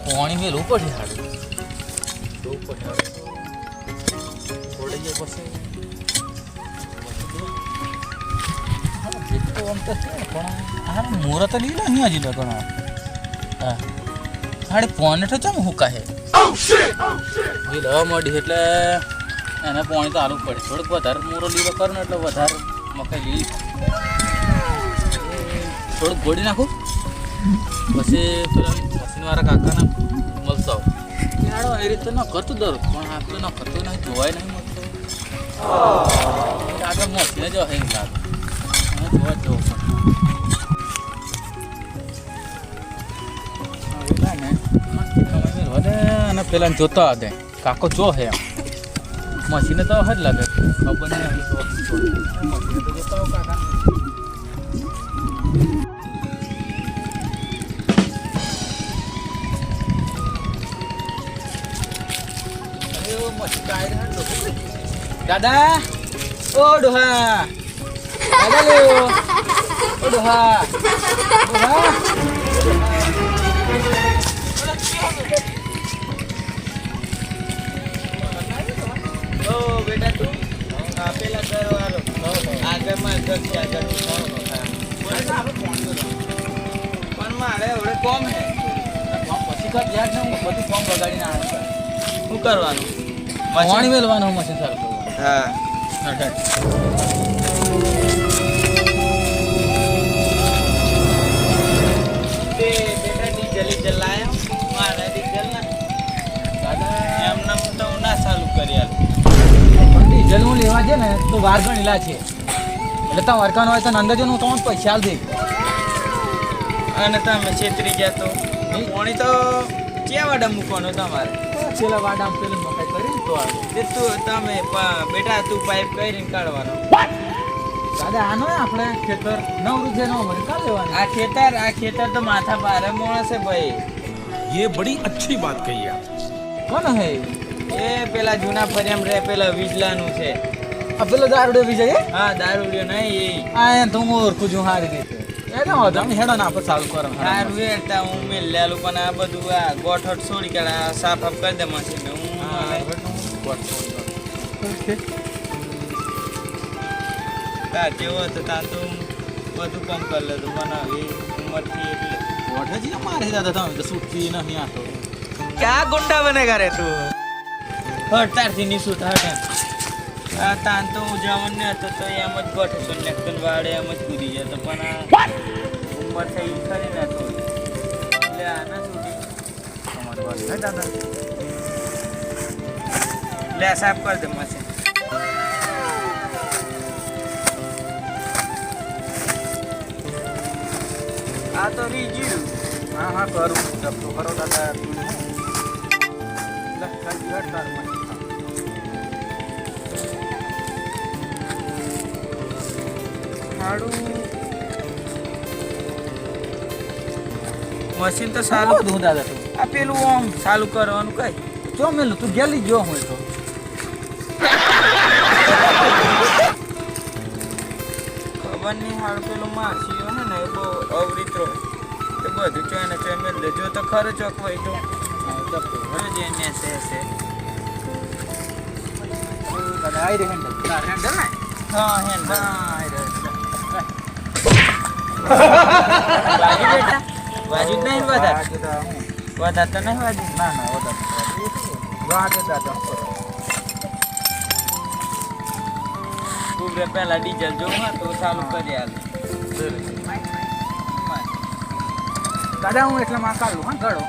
પાણી મેલું પડે હાડું બહુ પડે થોડી જાય પછી જેટલું આમ તો છે પણ હા મુહૂર્ત લીધો નહીં હજી લગણ હા હાડે પોને તો ચમ હુકા હે લીધો મળી એટલે એને પાણી તો આલું પડે થોડુંક વધારે મૂરો લીલો કરો ને એટલે વધારે મકાઈ લીલી થોડુંક ગોળી નાખું પછી પેલા મશીનવાળા કાકાને મળતો આવો એ રીતે ન કરતું દરું પણ આટલું ન કરતું નહીં જોવાય નહીં મળતું આગળ મશીને જો હે લાગે જોવા જવું પડે અને પેલા જોતા હતા કાકો જો હે એમ મશીને તો હજ લાગે ખબર નહીં મશીને તો જોતા હો કાકા દાદા ઓ ડોહા દાદા લો ઓ ડોહા ડોહા ઓ બેટા તું પેલા ઘરવાળો આગળમાં ઘર છે આગળ પણ મારે હવે કોમ હે પછી કર યાદ ને બધું ફોર્મ બગાડીને આવે શું કરવાનું પાણી મેલવાનું મશીન સારું હા તે બેટા ડીઝલ લાયો મારે ડીઝલ ના દાદા એમને તો હું ના ચાલુ કરી આલું ડીઝલ હું લેવા છે ને તો વાર ગણેલા છે એટલે તમે વરકાનો હોય તો અંદર જો હું તમને પૈસા આલ દે અને તમે છેતરી ગયા તો પાણી તો ક્યાં વાડા મૂકવાનું તમારે છેલ્લા વાડામાં પેલી મકાઈ કરી તો આવે તે તું તમે બેટા તું પાઇપ કરીને કાઢવાનો દાદા આનો આપણે ખેતર નવરું છે નવ મને કાઢ લેવાનું આ ખેતર તો માથા પારે મોણસે ભાઈ ये बड़ी अच्छी बात कही आप કોણ હે એ પેલા જૂના ફરિયામ રે પેલા વિજલાનું છે આ પેલો દારૂડો વિજય હા દારૂડિયો નહીં આ તો હું ઓળખું છું હારી રીતે એને તમે હેડો ને આપણે ચાલુ કરો સારું વેરતા હું મેં લેલું પણ આ બધું આ ગોઠવટ છોડી કાઢે સાફ આફ કરી દે મશીન હું તાર જેવો હતો તાર તો બધું કામ કરી લેતું પણ હવે ઉંમરથી એટલે વોઢાજી મારે દાદા તમે તો છૂટતી નહીં આ તો ક્યાં ગુંડા બનેગા રે તું હટ તારથી ની છૂટ હટ આ તાન તો હું જવાનું ને હતો તો એમ જ ગોઠવશું નેક્ટન વાળે એમ જ કૂદી જતો પણ આ ઉંમર થઈ ખરી ને તો એટલે આના છૂટી તમારી વાત છે દાદા લે સાફ કરી દે મશીન આ તો રીજ્યું હા હા કરું જબ તો કરો દાદા મશીન તો સારું દઉં દાદા તું આ પેલું આમ ચાલુ કરવાનું કઈ જો મેલું તું ગેલી જો હોય તો ખબર નહીં હાલ પેલું માસીઓ ને એ બહુ અવરીત્રો તો બધું ચોઈને ચોઈ મેળ દે જો તો ખરો ચોક હોય તો જે ને છે દાદા આઈ રે હેન્ડલ હેન્ડલ ને હા હેન્ડ હા આઈ રે વાજી બેટા વાજી જ નહીં વધાર વધાર તો નહીં વાજી ના ના વધારે વાગે દાદા તું પેલા ડીઝલ જોઉં હા તો ચાલુ કરી આલ દાદા હું એટલામાં કાઢું હા ગળો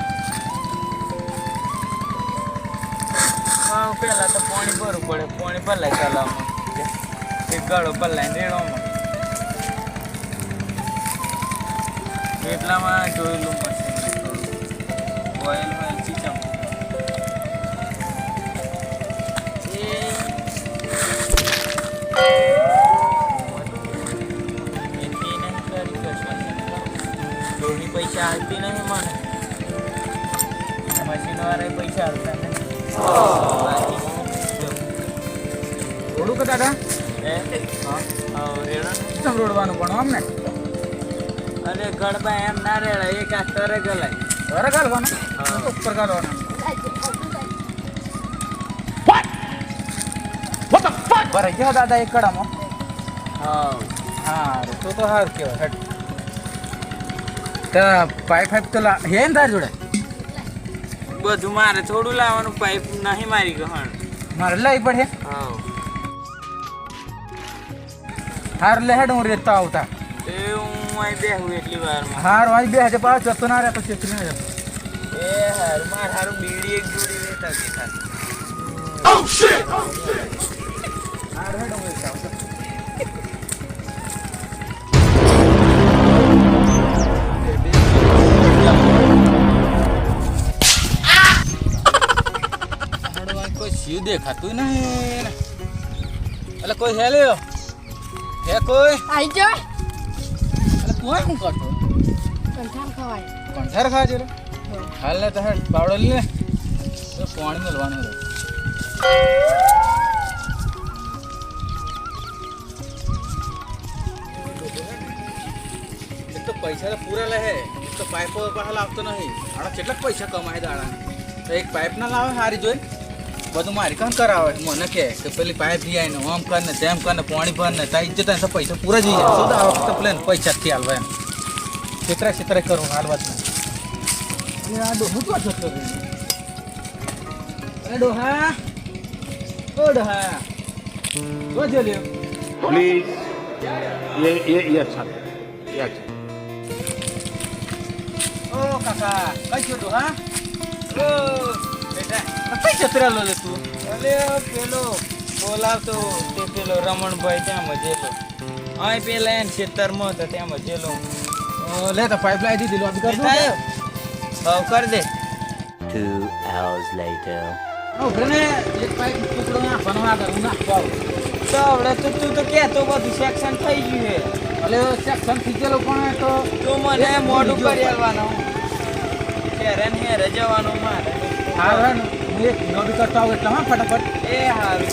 હા પેલા તો પાણી ભરવું પડે પાણી ભલાય તલાવમાં એક ગળો ભલાય રેડોમાં એટલામાં જોયેલું મશીન ઓઇલ હોય ચીચમ પૈસા હાલતી નહીં મને મશીન વાળા પૈસા હાલતા નહીં રોડું કે દાદા હે હા રેડો કેમ રોડવાનું પણ અમને અને ગળબા એમ ના રેડા એક આ તરે ગલાય ઘરે ગાલવાનો હા. ઉપર ગાલવાનો ભરાઈ ગયો દાદા એક કડામાં હા હા તો હાર કેવાય હટ પાઇપ ફાઇપ તો હે ને તાર જોડે બધું મારે થોડું લાવવાનું પાઇપ નહીં મારી ગહણ મારે લઈ પડે હા હાર લે હેડ હું રેતા આવતા એ હું અહીં બેહું એટલી વારમાં હાર વાંચ બે હજે પાછો જતો ના રહે તો ચેતરી ના જતો એ હારું માર હારું બીડી એક જોડી લેતા દેખા હાર હેડ હું રેતા આવતા કોઈ શિવ દેખાતું નહીં એટલે કોઈ હે લ્યો હે કોઈ આઈ જો એટલે કોઈ શું કરતો કંઠાર ખવાય કંઠાર ખા છે હાલ ને તો હેડ પાવડો લે તો પાણી મળવાનું રહે એક તો પૈસા તો પૂરા લે હે એક તો પાઇપો પાછા લાવતો નહીં આડા કેટલાક પૈસા કમાય દાડા તો એક પાઇપ ના લાવે સારી જોઈ બધું મારી કામ કરાવે મને કે પેલી પાઇપ લઈ આવીને આમ કર ને તેમ કર ને પાણી ભર ને તાઈ જતા તો પૈસા પૂરા જઈ જાય શું તો આ વખતે પ્લેન પૈસા થી હાલવા એમ છેતરે કરું હાલ વાત ના આ ડોહું તો જતો રહ્યો અરે ડોહા ઓ ડોહા તો જો લ્યો प्लीज ये अच्छा ये अच्छा ઓ કાકા કઈ છો ડોહા ઓ બેટા કઈ જતરા લો લે તું અલે પેલો બોલાવતો તે પેલો રમણભાઈ ત્યાં મજેલો અહીં પેલા એને ખેતરમાં હતો ત્યાં મજેલો લે તો પાઇપ લાવી દીધી લોબી કર દો ભાવ કર દે 2 hours later. ઉભરે એક પાઇપ ટુકડો નાખવાનો આગળ હું નાખતો આવું તો હવે તો તું તો કહેતો બધું સેક્શન થઈ ગયું છે એટલે સેક્શન થઈ ગયેલો પણ તો તો મને મોઢું કરી આવવાનું હેરાન હેરે જવાનું મારે હાર હે ને હું એક લોબી કરતો આવું એટલે હા ફટાફટ એ હારું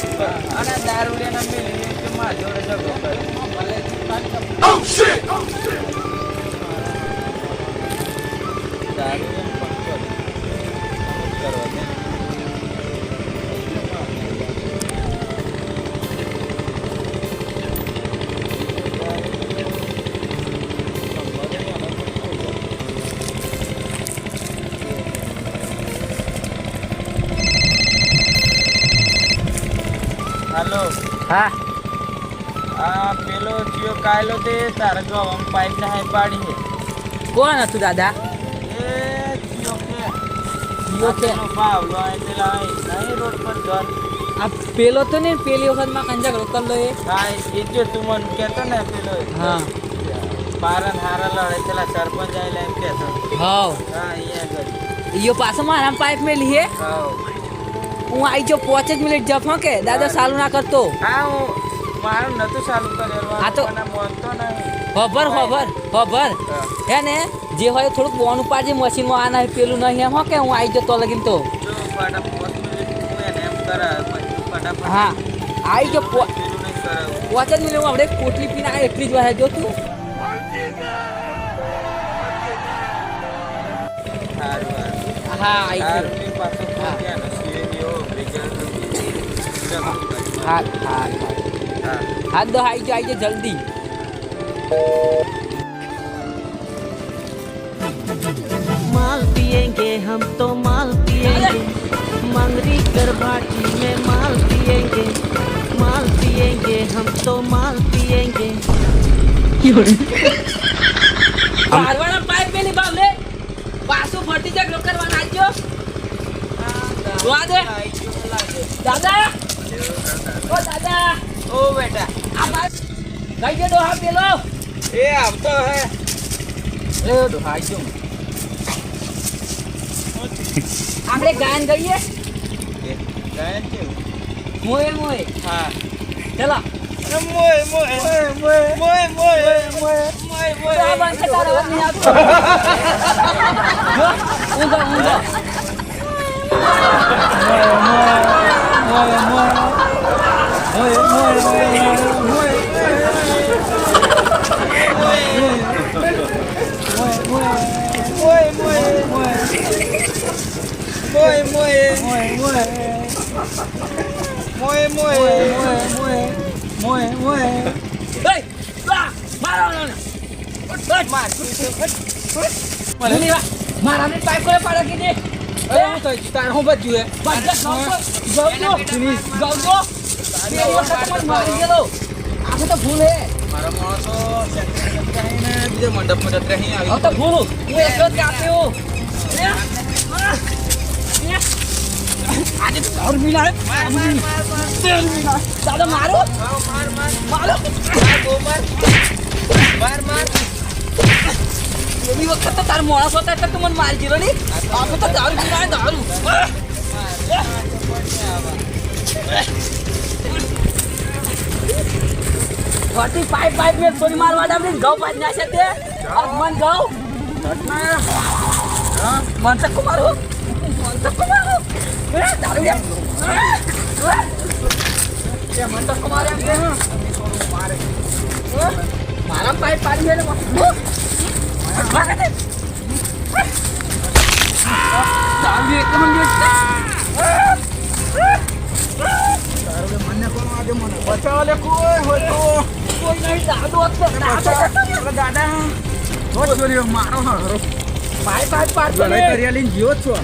અને દારૂડિયાના મેળવી કે માર જોડે ઝઘડો કરે દારૂડિયાને પણ કરે. કરવા દે. હાલો હા આ પેલો ચિયો કાયલો તે તારા ગવામાં પાઇપ ને હાઈ પાડી છે કોણ હતું દાદા એ ચિયો કે ચિયો કે? પેલો પાવલો આ પેલા નહીં રોડ પર ઘર આ પેલો તો ને પેલી વખત માં કંજા રોકલ લો એ હા એ જો તું મને કહેતો ને પેલો હા પારન હારા લડે પેલા સરપંચ આયેલા એમ કહેતો હાવ હા અહીંયા આગળ ઈયો પાછો મારા પાઇપ મેલી હે હા હું આઈ જો 5 મિનિટ જફો કે દાદા સાલું ના કરતો હા હું મારું નતું ચાલુ કરેલું આ તો- મને મોનતો નહીં ખબર હા. હે ને જે હોય થોડુંક બોનું પાડજે મશીનમાં આ નહીં પેલું નહીં એમ હો કે હું આઈ જતો લગીન તો જો ફટાફટ હું એને એમ કરાવ પછી ફટાફટ હા આઈ જો પેલું નહીં કરાવું 5 મિનિટ આપણે કોટલી પીને આ એટલી જ વાહે જો તું સારું હા આઈ ગયો. સારું ની પાછો હા. ત્યાં નસીએ એવો રિઝલ્ટ હા હા હા હા દો આઈ જો જલ્દી माल पिएंगे हम तो माल पिएंगे मंगरी कर भाटी में माल पिएंगे हम तो माल पिएंगे પારવાના પાઇપ મેલી બાવલે પાછું ફરતી જાક રોકરવા નાખ્યો જોવા દે દાદા ઓ દાદા ઓ બેટા આ પાઇપ કઈ ગયો ડોહા પેલો એ આવતો હે એ ડોહા આઈ ગયો આપણે ગાયન ગઈએ ગાયન કેવું મોય મોય હા ચલો મોય મોય મોય મોય મોય મોય મોય તો આ બંધ તારા વાત નહીં આવતો જો ઊંઘો મોય મોય મોય મોય એય, લા, મારો ને. મને મારાને પાઇપ કરે પાડે કે દે. અરે હું તો તાર હું બચ્યું હે બાજુ ગૌજો. બે વખત મને મારી ગયેલો. આ તો ભૂલ હે. મારા માણસો ને બીજા મંડપમાં જતા અહીં આ આવી તો ભૂલ. હું એક જ કાપ્યો. આજે તો દારૂ પીને આવ્યો. દાદા મારો. મારો. એવી વખત તો તાર માણસ હતા એટલે તું મને મારી ગયો ને. આપણે તો દારૂ પીને આવ્યો, દારૂ. ઘરથી પાઇપ મેં થોડી મારવા ડાબડી ઘઉં પાજ નાખે તે મન ઘઉં મન તક મારો દારૂ લે મન તક મારે મારા પાઇપ પાડી દે દારૂ એક મન બચાવ લે કોઈ હોય તો કોઈ નહીં દાદો દાદા હોત બોલ્યો મારો હારો પાઇપ પાડતો લડાઈ કરી લઈને જીવો જ છો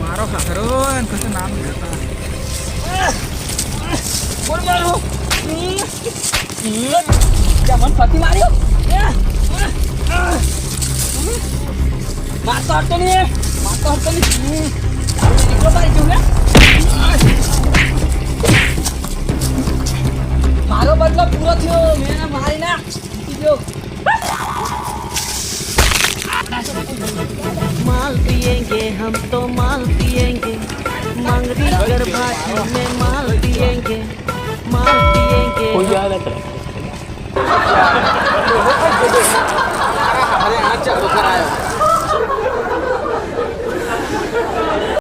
મારો હારો એમ કશું નામ લેતા બોલ મારો ત્યાં મન ફતી માર્યો મારતો હટતો નહીં નીકળો મારી જવું ને મારો બદલો પૂરો થયો મેં એને મારી ના જીતી ગયો माल पिएंगे हम तो माल पिएंगे मंगरी कर भाटी में माल पिएंगे ચાલુ કરાયો